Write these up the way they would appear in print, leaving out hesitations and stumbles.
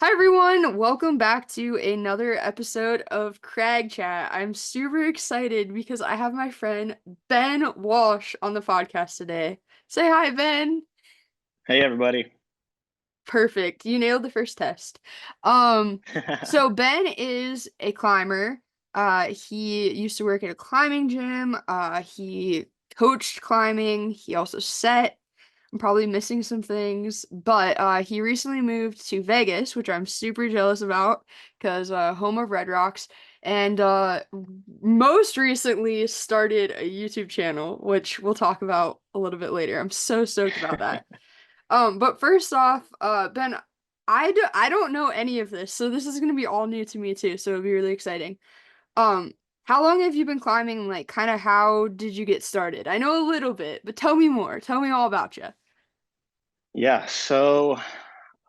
Hi everyone, welcome back to another episode of Crag Chat. I'm super excited because I have my friend Ben Walsh on the podcast today. Say hi, Ben. Hey everybody. Perfect. You nailed the first test. Um, so Ben is a climber. He used to work at a climbing gym. He coached climbing. He also set. I'm probably missing some things, but he recently moved to Vegas, which I'm super jealous about because home of Red Rocks, and most recently started a YouTube channel, which we'll talk about a little bit later. I'm so stoked about that. But first off, Ben, I don't know any of this, so this is gonna be all new to me too, so it'll be really exciting. Um, how long have you been climbing? Like, kind of how did you get started? I know a little bit, but tell me more. Tell me all about you. Yeah, so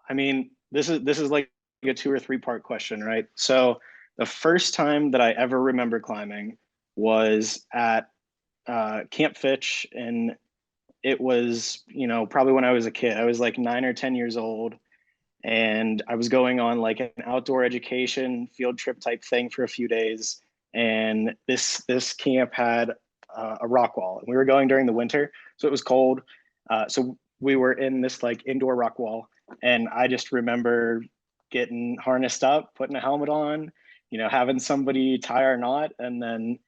this is like a two or three part question, right? So the first time that I ever remember climbing was at Camp Fitch, and it was, probably when I was a kid. I was like 9 or 10 years old, and I was going on like an outdoor education field trip type thing for a few days. And this camp had a rock wall, and we were going during the winter, so it was cold. So we were in this like indoor rock wall, and I just remember getting harnessed up, putting a helmet on, having somebody tie our knot, and then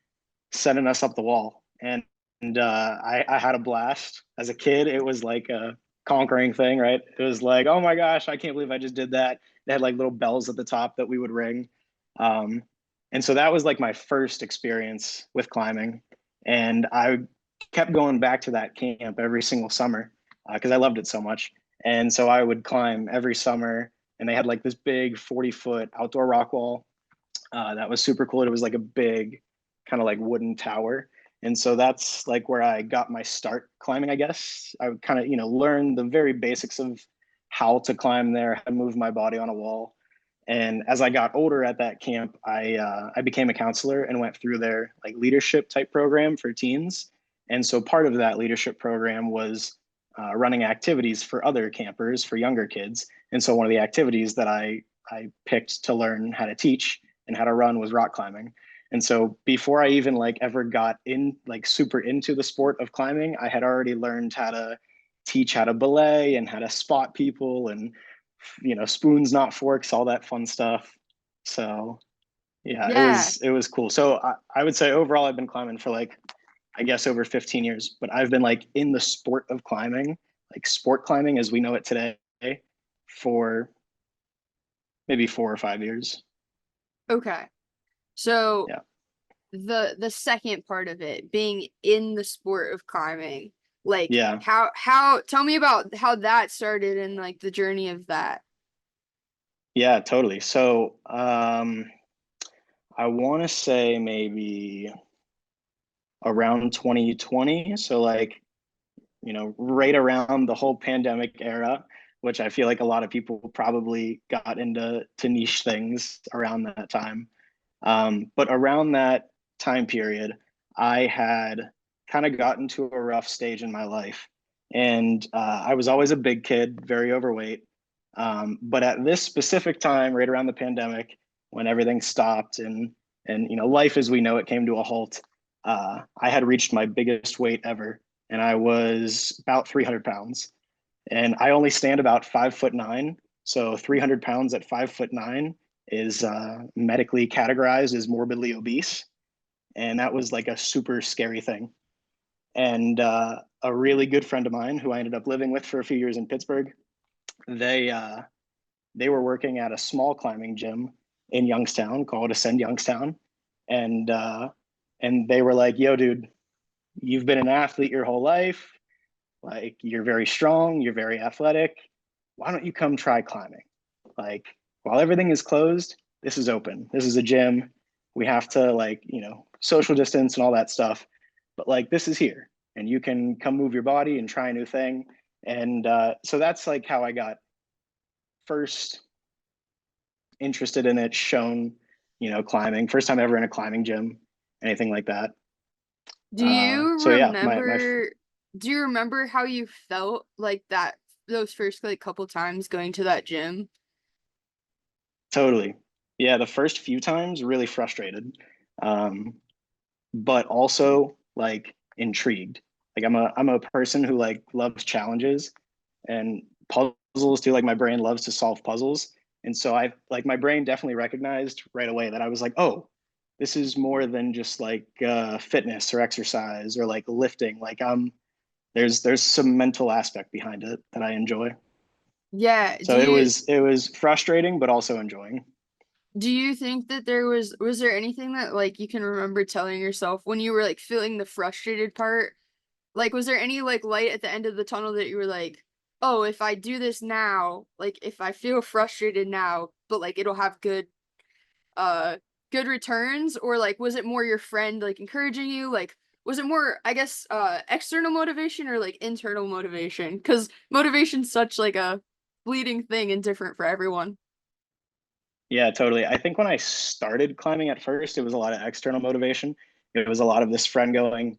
sending us up the wall. And I had a blast as a kid. It was like a conquering thing, right? It was like, oh my gosh, I can't believe I just did that. They had like little bells at the top that we would ring. Um, and so that was like my first experience with climbing. And I kept going back to that camp every single summer because I loved it so much. And so I would climb every summer, and they had like this big 40-foot outdoor rock wall that was super cool. It was like a big kind of like wooden tower. And so that's like where I got my start climbing, I guess. I would kind of, learn the very basics of how to climb there, how to move my body on a wall. And as I got older at that camp, I became a counselor and went through their like leadership type program for teens. And so part of that leadership program was running activities for other campers, for younger kids. And so one of the activities that I picked to learn how to teach and how to run was rock climbing. And so before I even like ever got in like super into the sport of climbing, I had already learned how to teach how to belay and how to spot people and spoons not forks, all that fun stuff. So yeah, it Yeah. was it was cool. So I would say overall I've been climbing for like I guess over 15 years, but I've been like in the sport of climbing, like sport climbing as we know it today, for maybe 4 or 5 years. Okay. So Yeah. the second part of it, being in the sport of climbing, like Yeah. how tell me about how that started and like the journey of that. Yeah, totally. So, I want to say maybe around 2020. So, like, right around the whole pandemic era, which I feel like a lot of people probably got into to niche things around that time. But around that time period, I had kind of gotten to a rough stage in my life. And I was always a big kid, very overweight. But at this specific time, right around the pandemic, when everything stopped and life as we know it came to a halt, I had reached my biggest weight ever, and I was about 300 pounds. And I only stand about 5'9". So 300 pounds at 5'9" is medically categorized as morbidly obese. And that was like a super scary thing. And a really good friend of mine who I ended up living with for a few years in Pittsburgh, they uh, they were working at a small climbing gym in Youngstown called Ascend Youngstown. And and they were like, yo, dude, you've been an athlete your whole life. Like, you're very strong, you're very athletic. Why don't you come try climbing? Like, while everything is closed, this is open. This is a gym. We have to, like, social distance and all that stuff. But like, this is here, and you can come move your body and try a new thing. And so that's like how I got first interested in it, shown, climbing. First time ever in a climbing gym, anything like that. Do you So yeah, my remember do you remember how you felt like that those first like couple times going to that gym? Totally. Yeah, the first few times really frustrated. Um, but also like intrigued. Like I'm a person who like loves challenges and puzzles too. Like my brain loves to solve puzzles. And so I like my brain definitely recognized right away that I was like, oh, this is more than just like fitness or exercise or like lifting. Like there's some mental aspect behind it that I enjoy. Yeah. So it was frustrating, but also enjoying. Do you think that was there anything that like you can remember telling yourself when you were like feeling the frustrated part? Like was there any like light at the end of the tunnel that you were like, "Oh, if I do this now, like if I feel frustrated now, but like it'll have uh good returns?" Or like was it more your friend like encouraging you? Like was it more I guess external motivation or like internal motivation? 'Cause motivation's such like a fleeting thing and different for everyone. Yeah, totally. I think when I started climbing at first, it was a lot of external motivation. It was a lot of this friend going,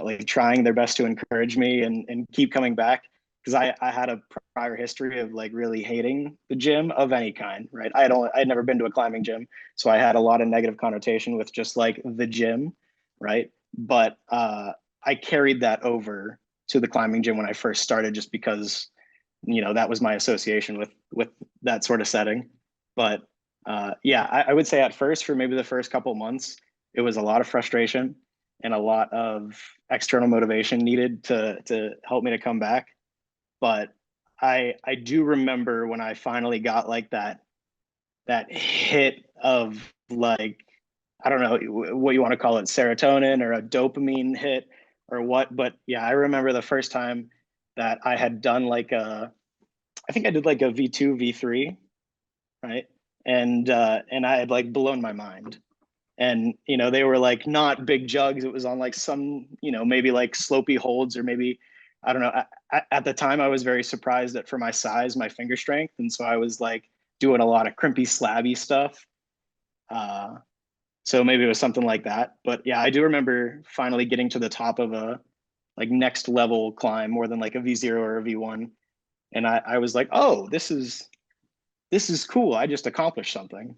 like trying their best to encourage me and keep coming back. Because I had a prior history of like really hating the gym of any kind, right? I'd never been to a climbing gym. So I had a lot of negative connotation with just like the gym, right? But I carried that over to the climbing gym when I first started just because, that was my association with that sort of setting. But yeah, I would say at first, for maybe the first couple months, it was a lot of frustration and a lot of external motivation needed to help me to come back. But I do remember when I finally got like that hit of like, I don't know what you want to call it, serotonin or a dopamine hit or what. But yeah, I remember the first time that I had done like I think I did like a V2, V3, right? And I had like blown my mind. And they were like not big jugs. It was on like some, maybe like slopey holds or maybe I don't know. At the time, I was very surprised that for my size, my finger strength, and so I was like doing a lot of crimpy, slabby stuff. Uh, so maybe it was something like that. But yeah, I do remember finally getting to the top of a like next level climb, more than like a V0 or a V1, and I was like, oh, this is cool. I just accomplished something.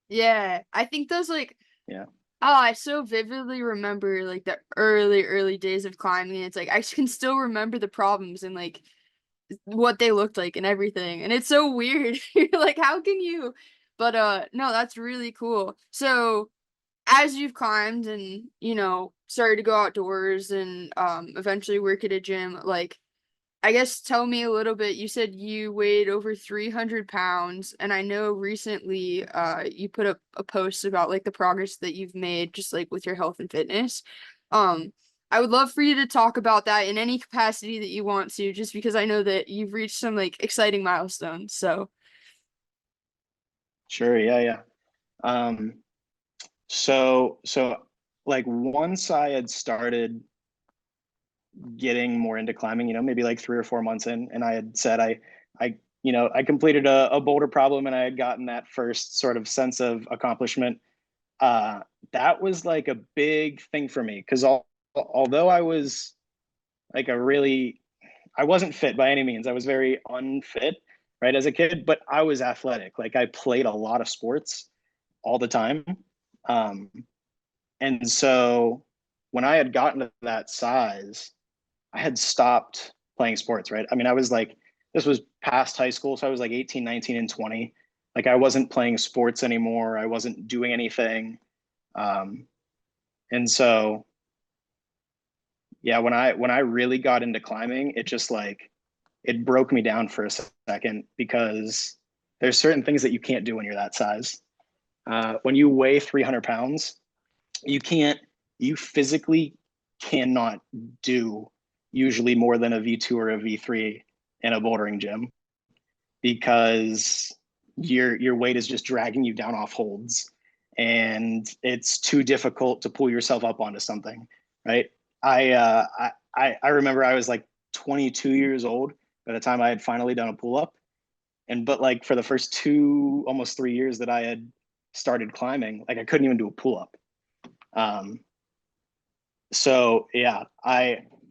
Yeah, I think those like Yeah. oh, I so vividly remember like the early days of climbing. It's like I can still remember the problems and like what they looked like and everything. And it's so weird. You're like, how can you? But no, that's really cool. So as you've climbed and, started to go outdoors and eventually work at a gym, like I guess tell me a little bit. You said you weighed over 300 pounds, and I know recently you put up a post about like the progress that you've made just like with your health and fitness. Um, I would love for you to talk about that in any capacity that you want to, just because I know that you've reached some like exciting milestones. So, Sure. Yeah. Yeah. Um, so like once I had started getting more into climbing, maybe like 3 or 4 months in, and I had said I completed a boulder problem and I had gotten that first sort of sense of accomplishment. Uh, that was like a big thing for me because although I was like I wasn't fit by any means. I was very unfit, right, as a kid, but I was athletic. Like I played a lot of sports all the time. Um, and so when I had gotten to that size, I had stopped playing sports, right? I mean, I was like, this was past high school. So I was like 18, 19, and 20. Like I wasn't playing sports anymore. I wasn't doing anything. Um, and so, yeah, when I really got into climbing, it just like, it broke me down for a second because there's certain things that you can't do when you're that size. When you weigh 300 pounds, you can't, you physically cannot do usually more than a V2 or a V3 in a bouldering gym because your weight is just dragging you down off holds and it's too difficult to pull yourself up onto something, right? I remember I was like 22 years old by the time I had finally done a pull up, and but like for the first 2 almost 3 years that I had started climbing, like I couldn't even do a pull up. um, so yeah,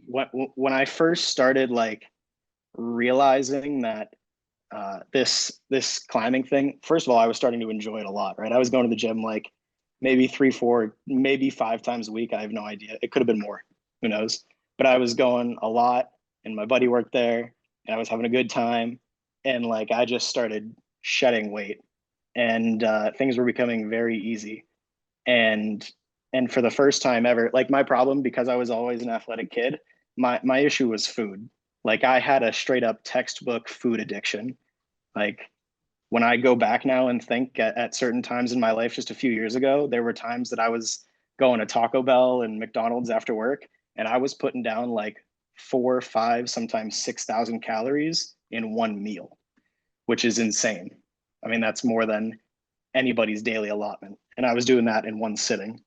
when I first started like realizing that this climbing thing. First of all, I was starting to enjoy it a lot, right? I was going to the gym like maybe three, four, maybe 5 times a week. I have no idea. It could have been more. Who knows? But I was going a lot, and my buddy worked there, and I was having a good time, and like I just started shedding weight, and things were becoming very easy. And for the first time ever, like my problem, because I was always an athletic kid, my issue was food. Like I had a straight up textbook food addiction. Like when I go back now and think at certain times in my life just a few years ago, there were times that I was going to Taco Bell and McDonald's after work, and I was putting down like 4, 5, sometimes 6,000 calories in one meal, which is insane. I mean, that's more than anybody's daily allotment, and I was doing that in one sitting.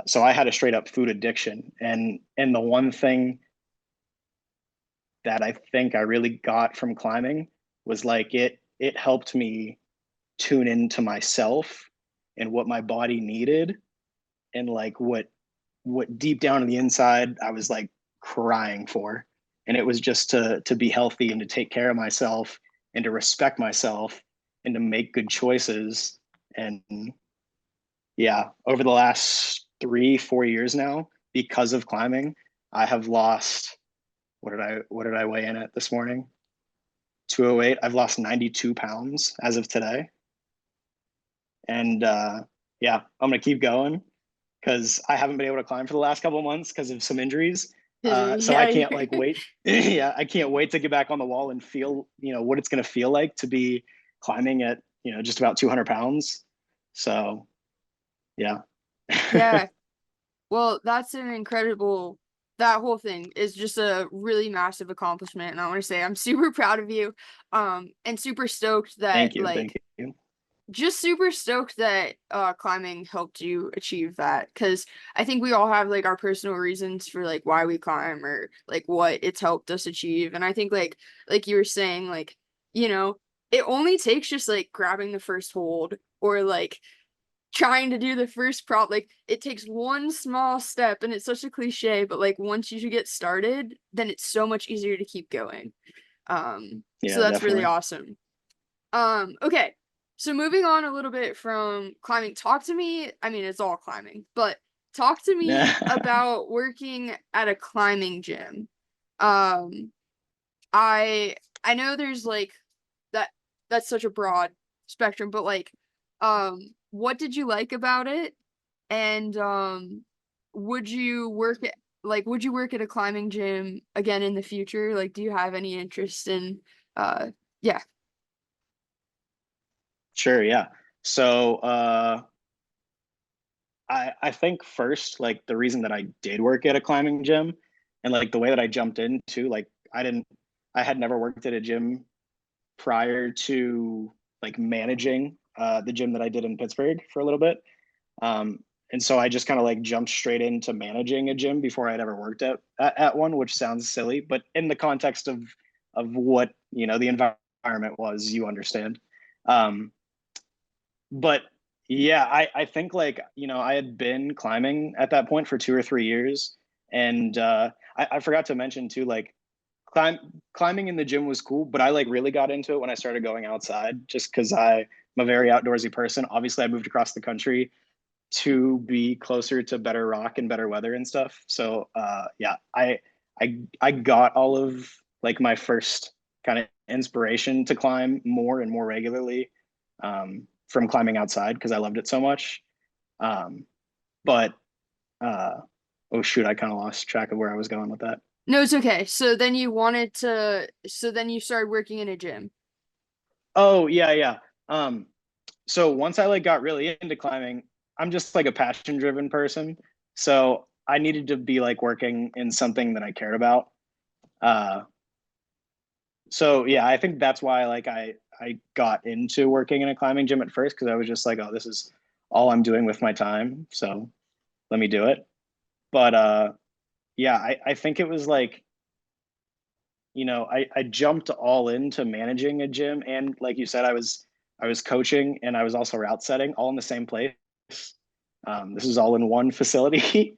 So I had a straight up food addiction, and the one thing that I think I really got from climbing was like it helped me tune into myself and what my body needed, and like what deep down on the inside I was like crying for. And it was just to be healthy and to take care of myself and to respect myself and to make good choices. And yeah, over the last 3, 4 years now, because of climbing, I have lost, what did I weigh in at this morning? 208. I've lost 92 pounds as of today. And yeah, I'm gonna keep going because I haven't been able to climb for the last couple of months because of some injuries. So I Yeah, can't like wait. Yeah, I can't wait to get back on the wall and feel, what it's gonna feel like to be climbing at, just about 200 pounds. So yeah. yeah. Well, that's an incredible, that whole thing is just a really massive accomplishment. And I want to say I'm super proud of you. And super stoked that Thank you. Thank you. just super stoked that climbing helped you achieve that. Cause I think we all have like our personal reasons for like why we climb or like what it's helped us achieve. And I think like you were saying, like, you know, it only takes just like grabbing the first hold or like trying to do the first prop. Like it takes one small step and it's such a cliche, but like once you get started, then it's so much easier to keep going. So Yeah, that's really definitely. awesome. Okay. So moving on a little bit from climbing, talk to me. I mean, it's all climbing, but talk to me about working at a climbing gym. Um, I know there's like that that's such a broad spectrum, but like what did you like about it? And would you work at would you work at a climbing gym again in the future? Like do you have any interest in yeah. Sure, yeah. So I think first, like the reason that I did work at a climbing gym and like the way that I jumped into, like I had never worked at a gym prior to like managing the gym that I did in Pittsburgh for a little bit. Um, and so I just kind of like jumped straight into managing a gym before I'd ever worked at one, which sounds silly, but in the context of what, the environment was, you understand. Um, but yeah, I think like, I had been climbing at that point for 2 or 3 years. And I forgot to mention too, like climbing in the gym was cool, but I like really got into it when I started going outside just because I'm a very outdoorsy person. Obviously, I moved across the country to be closer to better rock and better weather and stuff. So yeah, I got all of like my first kind of inspiration to climb more and more regularly from climbing outside because I loved it so much. Um, but oh shoot, I kind of lost track of where I was going with that. No, it's okay. So then you started working in a gym. Oh yeah, yeah. Um, so once I like got really into climbing, I'm just like a passion driven person. So I needed to be like working in something that I cared about. Uh, so yeah, I think that's why like I got into working in a climbing gym at first because I was just like, oh, this is all I'm doing with my time. So let me do it. But yeah, I think it was like, I jumped all into managing a gym, and like you said, I was coaching and I was also route setting all in the same place. This is all in one facility.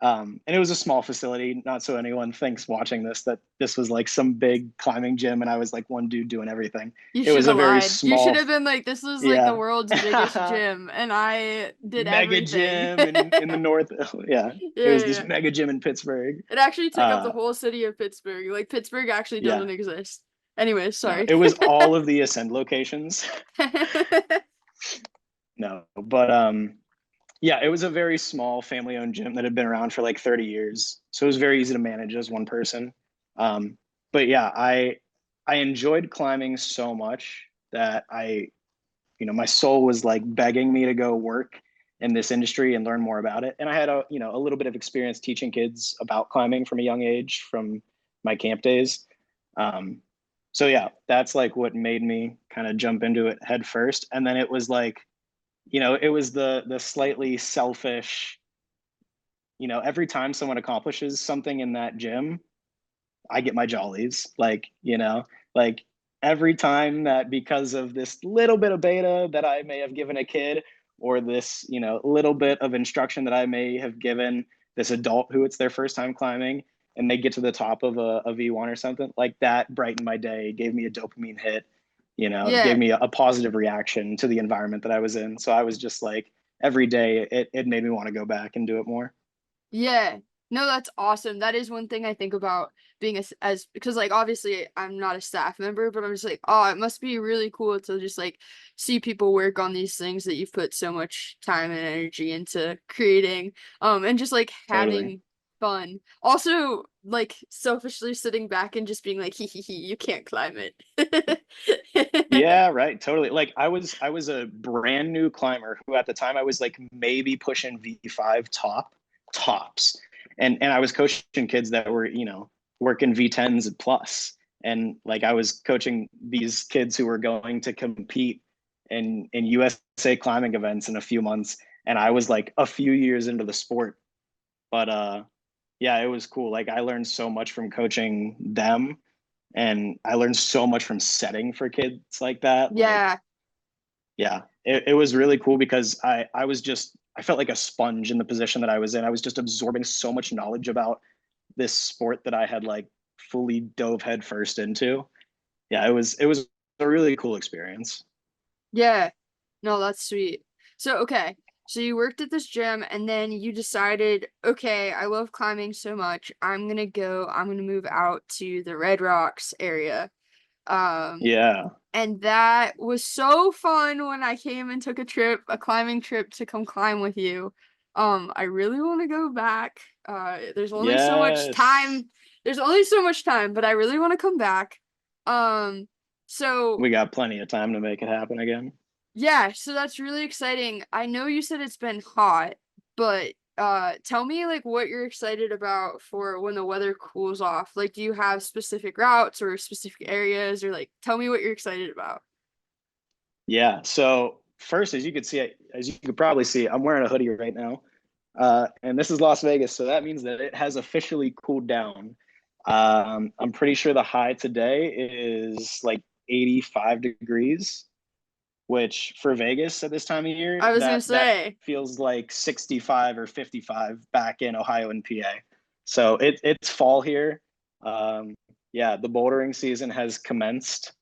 And it was a small facility, not so anyone thinks watching this that this was like some big climbing gym and I was like one dude doing everything. You It should was a have very lied. You should small, have been like, this was like the yeah. world's biggest gym, and I did Mega everything. gym in the north. Yeah, Yeah, it was yeah, this yeah. mega gym in Pittsburgh. It actually took up the Uh, whole city of Pittsburgh. Like Pittsburgh actually yeah, doesn't exist. Anyways, no, sorry. it was all of the Ascend locations. No, but yeah, it was a very small family-owned gym that had been around for like 30 years, so it was very easy to manage as one person. Um, but yeah, I enjoyed climbing so much that my soul was like begging me to go work in this industry and learn more about it. And I had a little bit of experience teaching kids about climbing from a young age from my camp days. Um, so yeah, that's like what made me kind of jump into it head first. And then it was like, it was the slightly selfish, every time someone accomplishes something in that gym, I get my jollies. Like every time that because of this little bit of beta that I may have given a kid, or this, little bit of instruction that I may have given this adult who it's their first time climbing, and they get to the top of a V1 or something, like that brightened my day, gave me a dopamine hit, gave Yeah. me a positive reaction to the environment that I was in. So I was just like, every day it made me want to go back and do it more. Yeah. No, that's awesome. That is one thing I think about being as because like obviously I'm not a staff member, but I'm just like, oh, it must be really cool to just like see people work on these things that you've put so much time and energy into creating. And just like Totally. having fun. Also, like selfishly sitting back and just being like, hee hee hee, you can't climb it. Yeah, right. Totally. Like I was a brand new climber who at the time I was like maybe pushing V5 tops. And I was coaching kids that were, working V10s and plus. And like I was coaching these kids who were going to compete in USA climbing events in a few months. And I was like a few years into the sport. But yeah, it was cool. Like I learned so much from coaching them, and I learned so much from setting for kids like that. Like, Yeah. yeah, it was really cool because I felt like a sponge in the position that I was in. I was just absorbing so much knowledge about this sport that I had like fully dove head first into. Yeah, it was a really cool experience. Yeah. No, that's sweet. So, okay. So you worked at this gym and then you decided, okay, I love climbing so much. I'm gonna move out to the Red Rocks area. Um, Yeah. and that was so fun when I came and took a climbing trip to come climb with you. I really want to go back. There's only so much Yes. time. There's only so much time, but I really want to come back. Um, so We got plenty of time to make it happen again. yeah, so that's really exciting. I know you said it's been hot, but tell me like what you're excited about for when the weather cools off. Like do you have specific routes or specific areas or like tell me what you're excited about. Yeah. So first, as you could probably see, I'm wearing a hoodie right now. And this is Las Vegas, so that means that it has officially cooled down. I'm pretty sure the high today is like 85 degrees, which for Vegas at this time of year, I was gonna that say, feels like 65 or 55 back in Ohio and PA. So it's fall here. Um, yeah, the bouldering season has commenced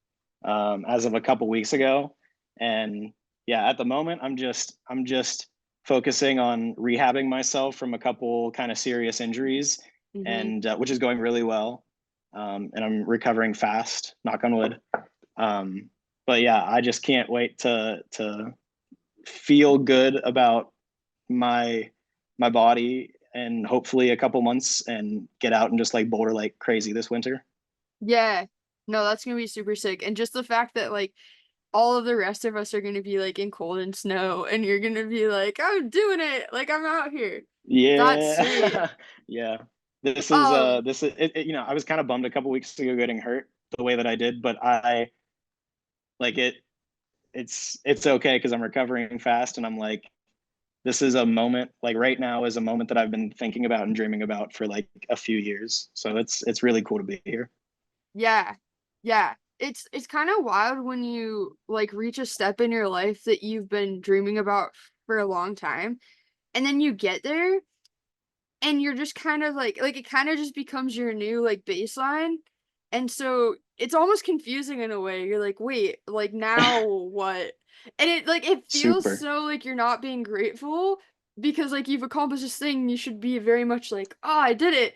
as of a couple weeks ago, and yeah, at the moment I'm just focusing on rehabbing myself from a couple kind of serious injuries, mm-hmm. and which is going really well, and I'm recovering fast. Knock on wood. Um, but yeah, I just can't wait to feel good about my my body and hopefully a couple months and get out and just like boulder like crazy this winter. Yeah. No, that's gonna be super sick. And just the fact that like all of the rest of us are gonna be like in cold and snow and you're gonna be like, I'm doing it, like I'm out here. That's sweet. Yeah. Yeah. This is I was kind of bummed a couple weeks ago getting hurt the way that I did, but I like it's okay because I'm recovering fast, and I'm like, this is a moment, like right now is a moment that I've been thinking about and dreaming about for like a few years. So it's really cool to be here. Yeah. Yeah. It's kind of wild when you like reach a step in your life that you've been dreaming about for a long time and then you get there and you're just kind of like it kind of just becomes your new like baseline. And so it's almost confusing in a way. You're like, wait, like now what? And it feels Super. so like you're not being grateful because like you've accomplished this thing, you should be very much like, oh, I did it.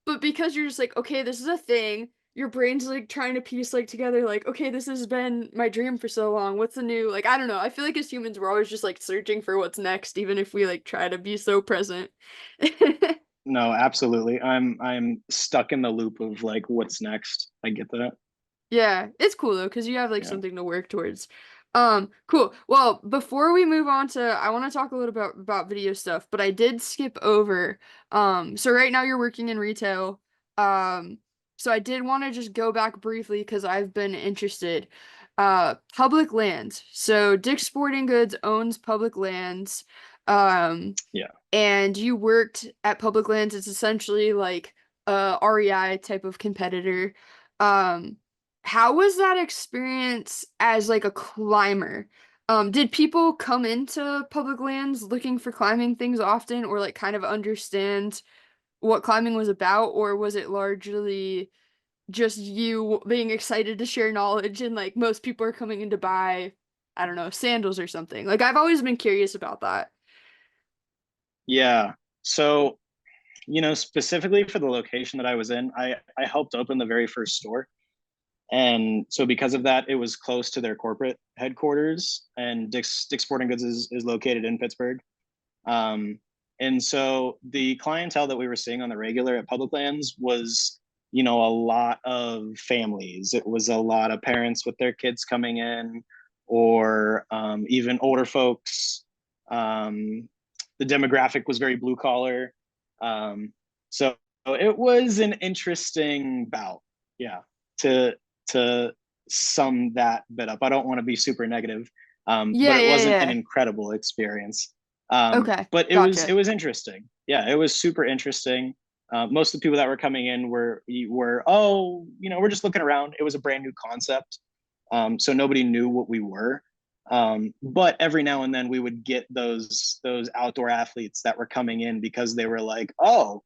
But because you're just like, okay, this is a thing, your brain's like trying to piece like together, like, okay, this has been my dream for so long. What's the new? Like, I don't know. I feel like as humans, we're always just like searching for what's next, even if we like try to be so present. No, absolutely. I'm stuck in the loop of like what's next. I get that. Yeah, it's cool though, because you have like Yeah. something to work towards. Cool. Well, before we move on to, I want to talk a little about video stuff, but I did skip over. So right now you're working in retail. Um, so I did want to just go back briefly because I've been interested. Public lands. So Dick's Sporting Goods owns public lands. Um, Yeah. and you worked at Public Lands. It's essentially like a REI type of competitor. Um, how was that experience as like a climber? Did people come into Public Lands looking for climbing things often or like kind of understand what climbing was about, or was it largely just you being excited to share knowledge and like most people are coming in to buy, I don't know, sandals or something? Like I've always been curious about that. Yeah. So, specifically for the location that I was in, I helped open the very first store. And so because of that, it was close to their corporate headquarters. And Dick's Sporting Goods is located in Pittsburgh. Um, and so the clientele that we were seeing on the regular at Public Lands was, a lot of families. It was a lot of parents with their kids coming in, or even older folks. The demographic was very blue collar. So it was an interesting bout, yeah, to to sum that bit up. I don't want to be super negative, but Yeah, it yeah, wasn't an yeah. incredible experience. Okay, But it gotcha. was interesting. Yeah, it was super interesting. Most of the people that were coming in were oh, we're just looking around. It was a brand new concept, so nobody knew what we were. But every now and then we would get those outdoor athletes that were coming in because they were like, oh,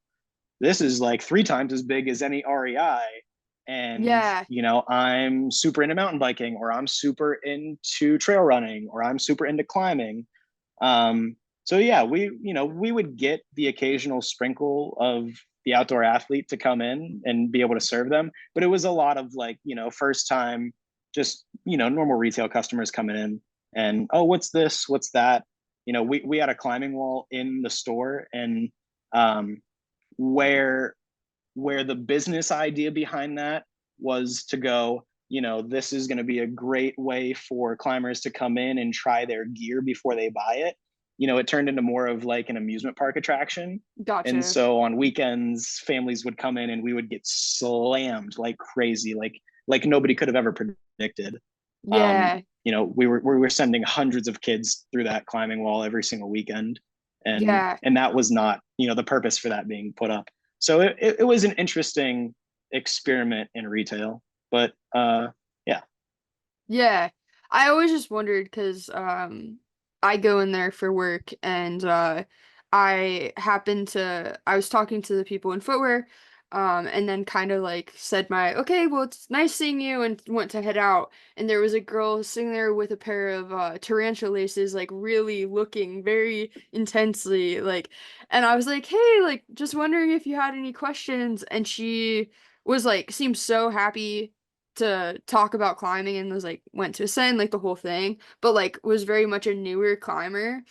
this is like 3 times as big as any REI. And, Yeah, I'm super into mountain biking, or I'm super into trail running, or I'm super into climbing. So yeah, we would get the occasional sprinkle of the outdoor athlete to come in and be able to serve them. But it was a lot of like, first time, just, normal retail customers coming in and, oh, what's this? What's that? We had a climbing wall in the store, and um, where the business idea behind that was to go, this is going to be a great way for climbers to come in and try their gear before they buy it. It turned into more of like an amusement park attraction. And gotcha. so on weekends, families would come in and we would get slammed like crazy, like nobody could have ever predicted. Yeah, We were sending hundreds of kids through that climbing wall every single weekend, and yeah, that was not the purpose for that being put up. So it was an interesting experiment in retail, but yeah. yeah. I always just wondered because I go in there for work and I was talking to the people in footwear and then kind of like said my okay, well it's nice seeing you and went to head out and there was a girl sitting there with a pair of tarantula laces like really looking very intensely like and I was like, "Hey, like just wondering if you had any questions." And she was like seemed so happy to talk about climbing and was like went to ascend like the whole thing, but like was very much a newer climber.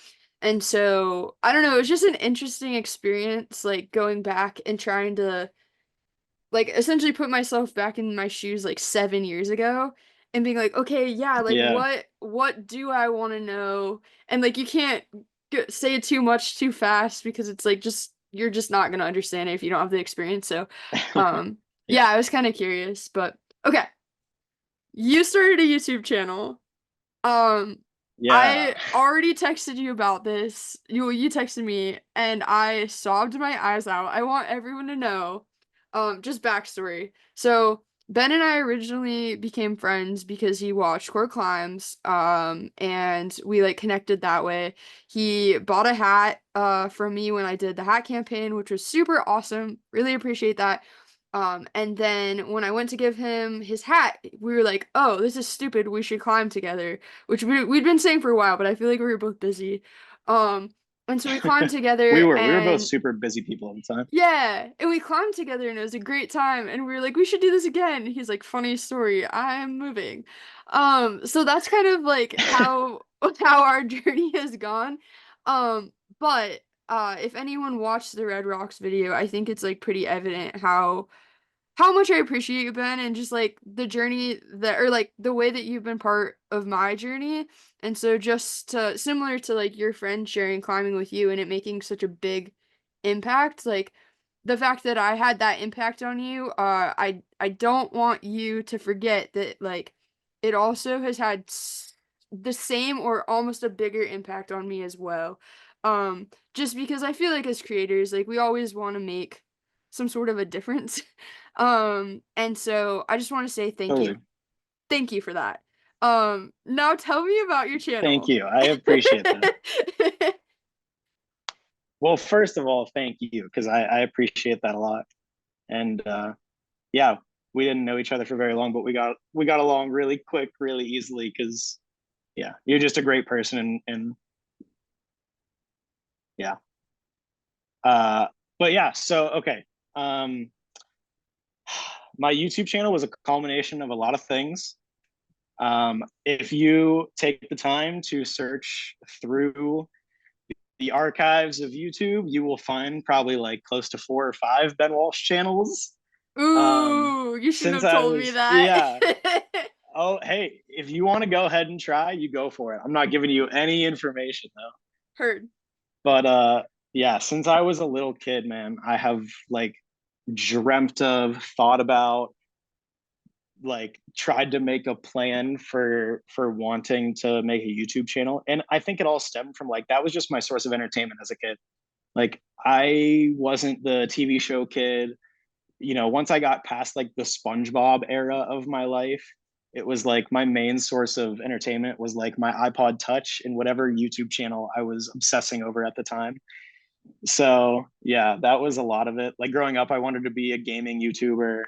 And so I don't know, it was just an interesting experience like going back and trying to like essentially put myself back in my shoes like 7 years ago and being like, okay, yeah, like Yeah. what do I want to know? And like you can't say it too much too fast because it's like just you're just not gonna understand it if you don't have the experience. So yeah, Yeah. I was kind of curious, but okay. You started a YouTube channel. Um, Yeah. I already texted you about this. You texted me and I sobbed my eyes out. I want everyone to know. Just backstory. So Ben and I originally became friends because he watched Core Climbs, and we like connected that way. He bought a hat from me when I did the hat campaign, which was super awesome. Really appreciate that. And then when I went to give him his hat, we were like, "Oh, this is stupid. We should climb together," which we'd been saying for a while, but I feel like we were both busy. Um, and so we climbed We together, were both and super busy people at the time. yeah, and we climbed together and it was a great time and we were like we should do this again. He's like funny story, I'm moving. So that's kind of like how how our journey has gone. But if anyone watched the Red Rocks video, I think it's like pretty evident how much I appreciate you, Ben, and just like the journey that, or like the way that you've been part of my journey. And so, just similar to like your friend sharing climbing with you and it making such a big impact, like the fact that I had that impact on you, I don't want you to forget that, like, it also has had the same or almost a bigger impact on me as well. Just because I feel like as creators, like, we always want to make some sort of a difference. And so I just want to say thank you. Totally. Thank you for that. Now tell me about your Thank channel. you. I appreciate that. Well, first of all, thank you because I appreciate that a lot. And yeah, we didn't know each other for very long, but we got along really quick, really easily because yeah, you're just a great person and yeah. Uh, but yeah, so okay. Um, my YouTube channel was a culmination of a lot of things. If you take the time to search through the archives of YouTube, you will find probably like close to 4 or 5 Ben Walsh channels. Ooh, you shouldn't Since have I told me was, that. yeah. Oh, hey, if you want to go ahead and try, you go for it. I'm not giving you any information though. Heard. But yeah, since I was a little kid, man, I have like dreamt of, thought about, like tried to make a plan for wanting to make a YouTube channel. And I think it all stemmed from like that was just my source of entertainment as a kid. Like I wasn't the TV show kid. Once I got past like the SpongeBob era of my life, it was like my main source of entertainment was like my iPod Touch and whatever YouTube channel I was obsessing over at the time. So yeah, that was a lot of it. Like growing up, I wanted to be a gaming YouTuber.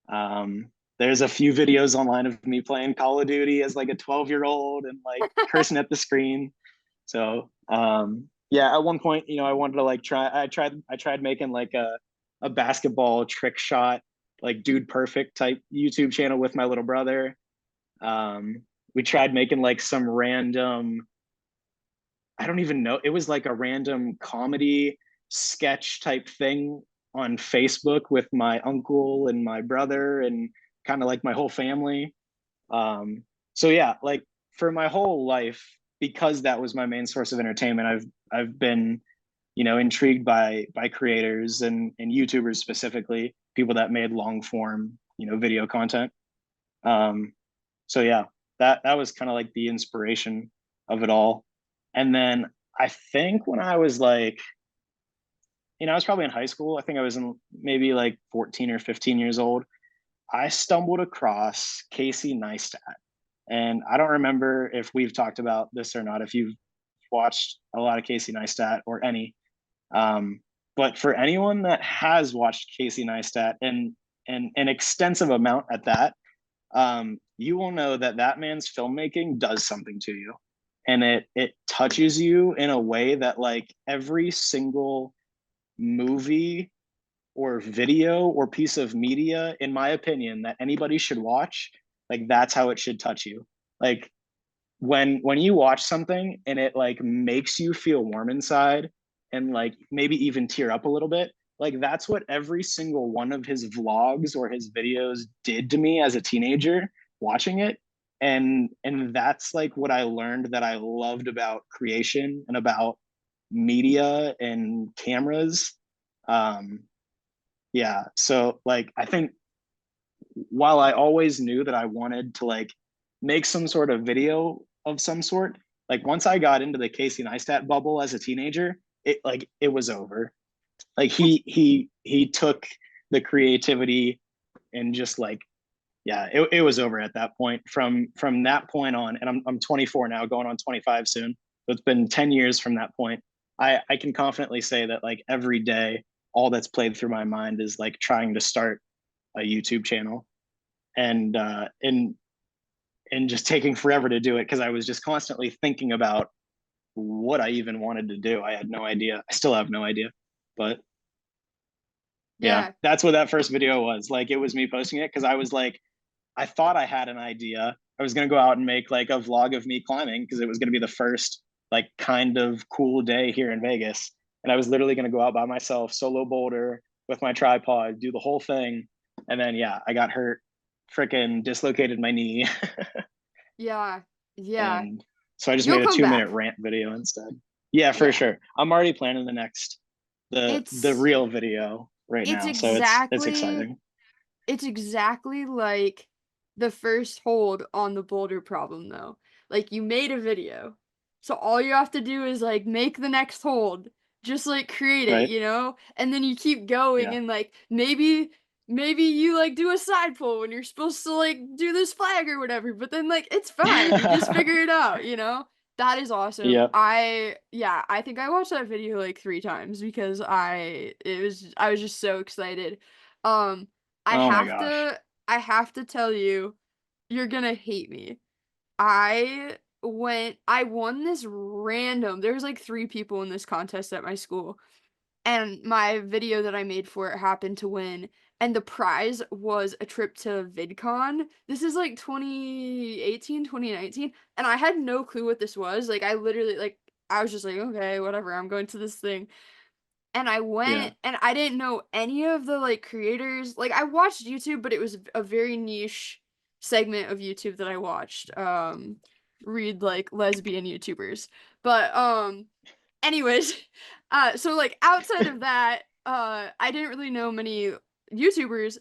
Um, there's a few videos online of me playing Call of Duty as like a 12-year-old and like cursing at the screen. So yeah, at one point, I wanted to like I tried making like a basketball trick shot, like Dude Perfect type YouTube channel with my little brother. Um, we tried making like some random, I don't even know, it was like a random comedy sketch type thing on Facebook with my uncle and my brother and kind of like my whole family. So yeah, like for my whole life, because that was my main source of entertainment, I've been, intrigued by creators and YouTubers specifically, people that made long form, video content. Um, so yeah, that was kind of like the inspiration of it all. And then I think when I was like, I was probably in high school. I think I was in maybe like 14 or 15 years old. I stumbled across Casey Neistat. And I don't remember if we've talked about this or not, if you've watched a lot of Casey Neistat or any. Um, but for anyone that has watched Casey Neistat and an extensive amount at that, you will know that that man's filmmaking does something to you. And it touches you in a way that like every single movie or video or piece of media, in my opinion, that anybody should watch, like that's how it should touch you. Like when you watch something and it like makes you feel warm inside and like maybe even tear up a little bit, like that's what every single one of his vlogs or his videos did to me as a teenager watching it. And that's like what I learned that I loved about creation and about media and cameras. um yeah, so like I think while I always knew that I wanted to like make some sort of video of some sort, like once I got into the Casey Neistat bubble as a teenager, it was over. Like he took the creativity and just like yeah, it was over at that point. From that point on, and I'm 24 now, going on 25 soon. So it's been 10 years from that point. I can confidently say that like every day, all that's played through my mind is like trying to start a YouTube channel, and and just taking forever to do it because I was just constantly thinking about what I even wanted to do. I had no idea. I still have no idea, but yeah, Yeah, that's what that first video was. Like it was me posting it because I was like, I thought I had an idea. I was gonna go out and make like a vlog of me climbing because it was gonna be the first like kind of cool day here in Vegas. And I was literally gonna go out by myself, solo boulder with my tripod, do the whole thing. And then yeah, I got hurt, freaking dislocated my knee. yeah, yeah. And so I just You'll made a come 2 minute back. rant video instead. Yeah, for Yeah. sure. I'm already planning the next the It's real video right it's now. So it's exactly exciting. it's exactly like the first hold on the boulder problem though. Like you made a video. So all you have to do is like make the next hold. Just like create it, Right? you know? And then you keep going Yeah. and like maybe you like do a side pull when you're supposed to like do this flag or whatever, but then like it's fine. You just figure it out, you know? That is awesome. Yeah. I think I watched that video like 3 times because I was just so excited. Um I Oh my have gosh. to I have to tell you, you're gonna hate me. I won this random there's like 3 people in this contest at my school, and my video that I made for it happened to win, and the prize was a trip to VidCon. This is like 2018, 2019, and I had no clue what this was. Like I literally like I was just like, "Okay, whatever. I'm going to this thing." And I Yeah. went and I didn't know any of the, like, creators. Like, I watched YouTube, but it was a very niche segment of YouTube that I watched, read, like, lesbian YouTubers. But, anyways, so, like, outside of that, I didn't really know many YouTubers,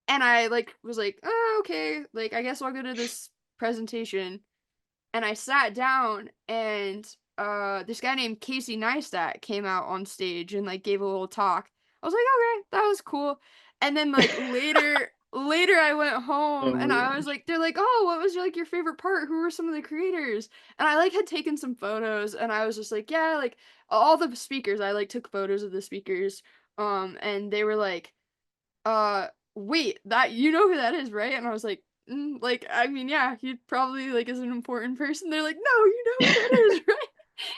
and I, like, was like, "Oh, okay, like, I guess I'll go to this presentation." And I sat down and this guy named Casey Neistat came out on stage and like gave a little talk. I was like, okay, that was cool. And then like later I went home Oh and my I was gosh. like, they're like, oh, what was your favorite part? Who were some of the creators? And I like had taken some photos and I was just like, yeah, like all the speakers, I like took photos of the speakers. And they were like, wait, that you know who that is, right? And I was like, like, I mean, yeah, he probably like is an important person. They're like, no, you know who that is, right?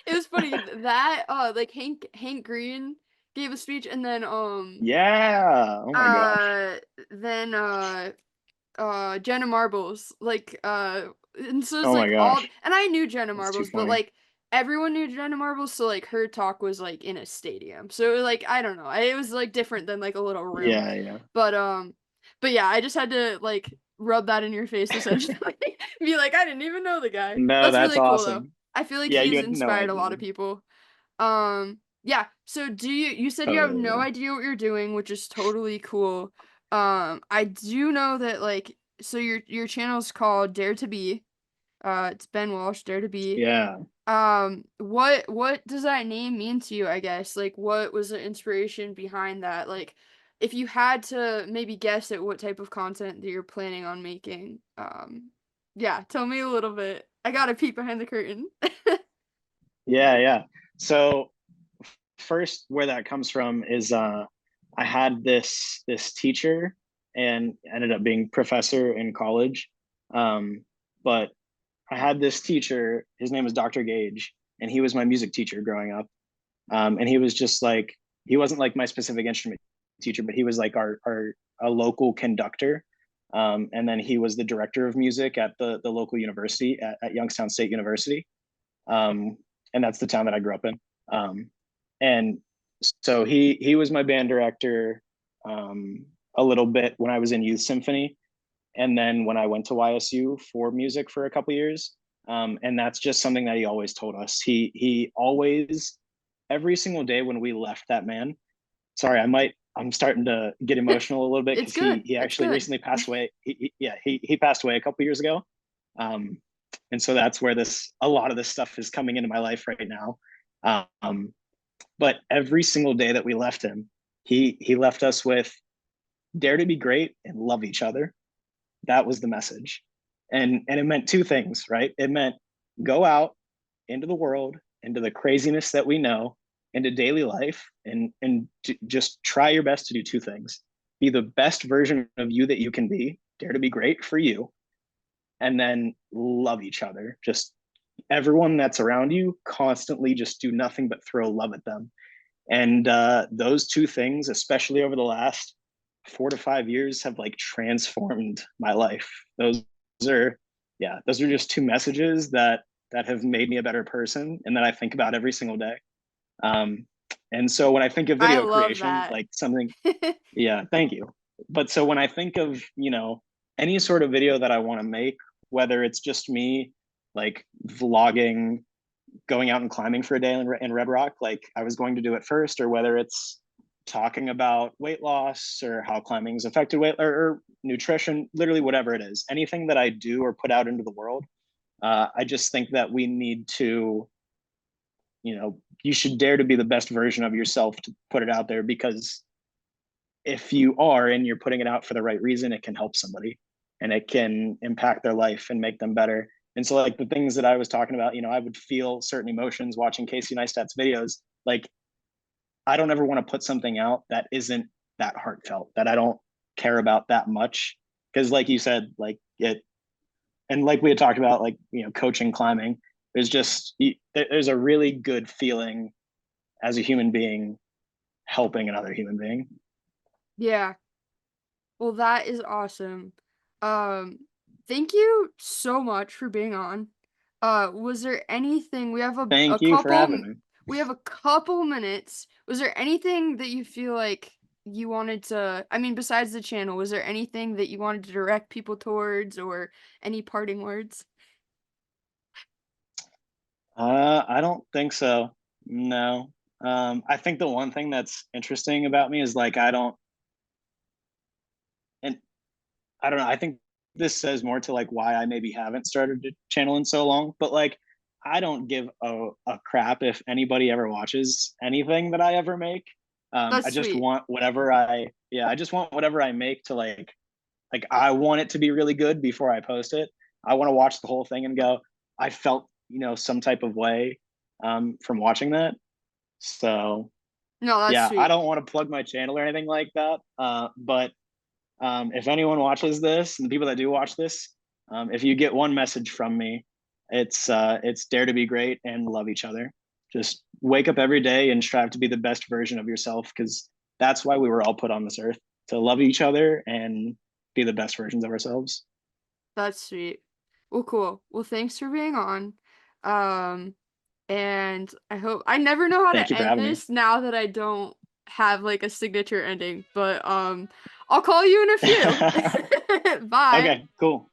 It was funny that like Hank Green gave a speech, and then Yeah. Oh my gosh. uh then Jenna Marbles, like, and so it's Oh my like all gosh. and I knew Jenna That's too Marbles, but funny. like everyone knew Jenna Marbles, so like her talk was like in a stadium. So like I don't know. It was like different than like a little room. Yeah, yeah. But but yeah, I just had to like rub that in your face essentially. Be like, I didn't even know the guy. No, That's that's really cool though. awesome. I feel like Yeah, you he's had no inspired a lot idea. of people. Yeah, so you said you have Totally, no yeah. idea what you're doing, which is totally cool. I do know that like so your channel's called Dare to Be. It's Ben Walsh, Dare to Be. Yeah. What does that name mean to you, I guess? Like what was the inspiration behind that? Like if you had to maybe guess at what type of content that you're planning on making. Yeah, tell me a little bit. I got to peek behind the curtain. Yeah, yeah. So first where that comes from is I had this teacher and ended up being professor in college. But I had this teacher, his name was Dr. Gage, and he was my music teacher growing up. And he was just like he wasn't like my specific instrument teacher, but he was like our a local conductor. And then he was the director of music at the local university at Youngstown State University. Um, and that's the town that I grew up in. And so he was my band director a little bit when I was in youth symphony, and then when I went to YSU for music for a couple years. And that's just something that he always told us. He always every single day when we left that man. Sorry, I'm starting to get emotional a little bit It's because good. he It's actually good. recently passed away. He passed away a couple years ago. Um, and so that's where this a lot of this stuff is coming into my life right now. Um, but every single day that we left him, he left us with dare to be great and love each other. That was the message. And it meant two things, right? It meant go out into the world, into the craziness that we know, into daily life, and just try your best to do two things. Be the best version of you that you can be, dare to be great for you, and then love each other. Just everyone that's around you, constantly just do nothing but throw love at them. And those two things, especially over the last 4 to 5 years, have like transformed my life. Are, yeah, those are just two messages that have made me a better person and that I think about every single day. Um, and so when I think of I video love creation, that. like something, yeah, thank you. But so when I think of, any sort of video that I want to make, whether it's just me like vlogging, going out and climbing for a day in Red Rock, like I was going to do it first, or whether it's talking about weight loss or how climbing's affected weight or nutrition, literally whatever it is, anything that I do or put out into the world, I just think that we need to, you should dare to be the best version of yourself to put it out there, because if you are and you're putting it out for the right reason, it can help somebody and it can impact their life and make them better. And so, like the things that I was talking about, I would feel certain emotions watching Casey Neistat's videos. Like, I don't ever want to put something out that isn't that heartfelt, that I don't care about that much. Because, like you said, like it, and like we had talked about, like, coaching climbing, there's a really good feeling as a human being helping another human being. Yeah. Well, that is awesome. Um, Thank you so much for being on. Was there anything we have a Thank you for couple having me. we have a couple minutes. Was there anything that you feel like you wanted to, I mean, besides the channel, was there anything that you wanted to direct people towards or any parting words? I don't think so. No. I think the one thing that's interesting about me is like and I don't know. I think this says more to like why I maybe haven't started a channel in so long. But like, I don't give a crap if anybody ever watches anything that I ever make. I That's just sweet. want I just want whatever I make to like I want it to be really good before I post it. I want to watch the whole thing and go, I felt, some type of way from watching that. So No, that's yeah, I sweet. don't want to plug my channel or anything like that. But if anyone watches this and the people that do watch this, if you get one message from me, it's dare to be great and love each other. Just wake up every day and strive to be the best version of yourself, because that's why we were all put on this earth, to love each other and be the best versions of ourselves. That's sweet. Well, cool. Well, thanks for being on. Um, and I never know how Thank to you for end having me. this now that I don't have like a signature ending, but I'll call you in a few. Bye. Okay, cool.